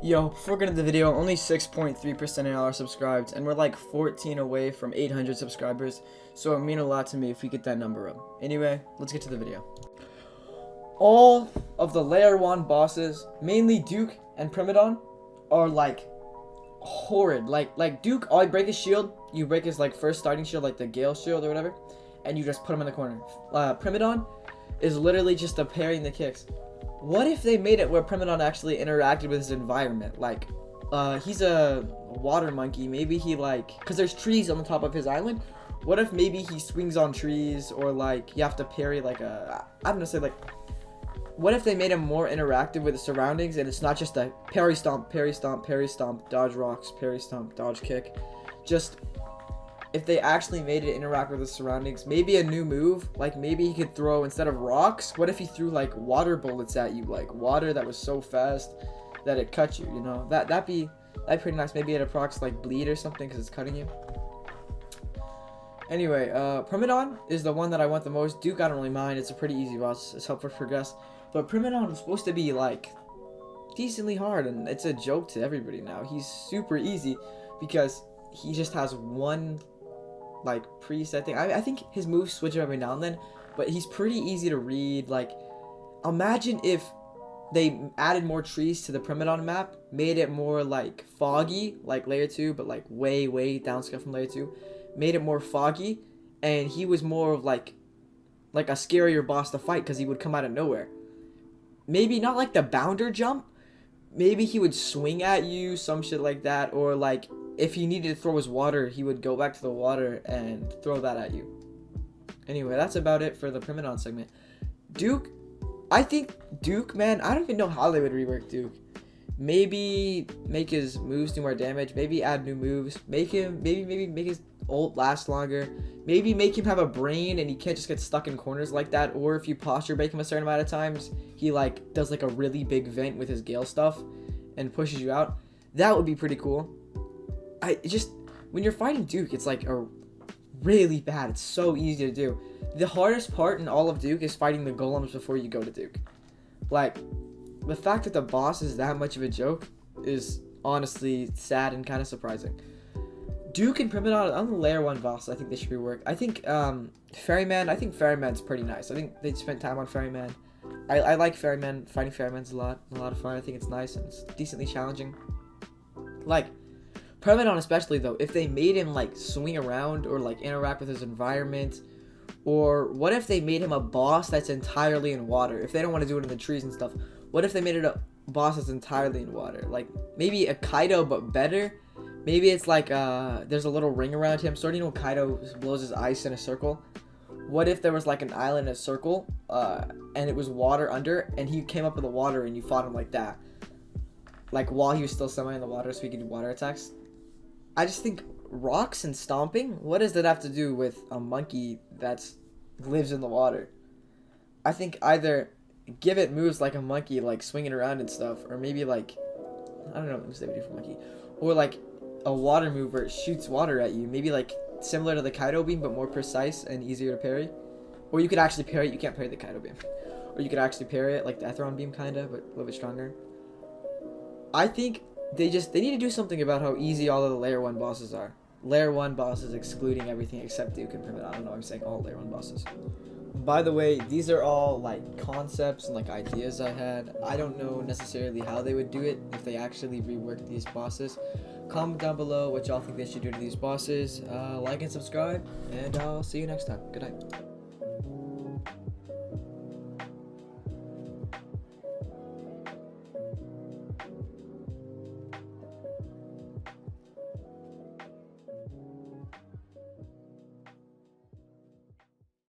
Yo, before getting into the video, only 6.3% of y'all are subscribed, and we're like 14 away from 800 subscribers, so it would mean a lot to me if we get that number up. Anyway, let's get to the video. All of the Layer 1 bosses, mainly Duke and Primadon, are like horrid. Like Duke, all you break his shield, you break his like first starting shield, like the Gale shield or whatever, and you just put him in the corner. Primadon is literally just a parrying the kicks. What if they made it where Primadon actually interacted with his environment? Like, he's a water monkey. Maybe he because there's trees on the top of his island. What if maybe he swings on trees, or like you have to parry like I'm gonna say like, what if they made him more interactive with the surroundings and it's not just a parry stomp, parry stomp, parry stomp, dodge rocks, parry stomp, dodge kick. Just if they actually made it interact with the surroundings, maybe a new move, like maybe he could throw, instead of rocks, what if he threw like water bullets at you, like water that was so fast that it cut you, you know? That'd be pretty nice. Maybe it procs like bleed or something because it's cutting you. Anyway, Primadon is the one that I want the most. Duke, I don't really mind. It's a pretty easy boss. It's helpful to progress. But Primadon is supposed to be like decently hard, and it's a joke to everybody now. He's super easy because he just has one like preset thing. I think his moves switch up every now and then, but he's pretty easy to read. Like, imagine if they added more trees to the Primadon map, made it more like foggy, like layer 2, but like way downscale from layer 2, made it more foggy, and he was more of like a scarier boss to fight because he would come out of nowhere. Maybe not like the bounder jump, maybe he would swing at you, some shit like that, or like if he needed to throw his water, he would go back to the water and throw that at you. Anyway, that's about it for the Primadon segment. Duke, I think Duke, man, I don't even know how they would rework Duke. Maybe make his moves do more damage. Maybe add new moves. Maybe make his ult last longer. Maybe make him have a brain and he can't just get stuck in corners like that. Or if you posture break him a certain amount of times, he like does like a really big vent with his Gale stuff and pushes you out. That would be pretty cool. When you're fighting Duke, it's like really bad. It's so easy to do. The hardest part in all of Duke is fighting the golems before you go to Duke. Like, the fact that the boss is that much of a joke is honestly sad and kind of surprising. Duke and Primadon on the layer 1 boss, I think they should rework. I think Ferryman's pretty nice. I think they spent time on Ferryman. I like Ferryman. Fighting Ferryman's a lot of fun. I think it's nice and it's decently challenging. Like, Primadon especially though, if they made him like swing around or like interact with his environment, or what if they made him a boss that's entirely in water? If they don't want to do it in the trees and stuff, what if they made it a boss that's entirely in water? Like maybe a Kaido but better. Maybe it's like there's a little ring around him. Sort of, you know, Kaido blows his ice in a circle. What if there was like an island in a circle and it was water under, and he came up with the water and you fought him like that, like while he was still semi in the water, so he could do water attacks? I just think rocks and stomping, what does that have to do with a monkey that lives in the water? I think either give it moves like a monkey, like swinging around and stuff, or maybe like, I don't know what moves they would do for monkey, or like a water move where it shoots water at you, maybe like similar to the Kaido beam but more precise and easier to parry. Or you could actually parry it. You can't parry the Kaido beam, or you could actually parry it like the Etheron beam kind of, but a little bit stronger. I think they need to do something about how easy all of the layer 1 bosses are. Layer 1 bosses excluding everything except Duke and Primadon. I don't know, I'm saying all layer 1 bosses. By the way, these are all like concepts and like ideas I had. I don't know necessarily how they would do it if they actually reworked these bosses. Comment down below what y'all think they should do to these bosses. Like and subscribe, and I'll see you next time. Good night.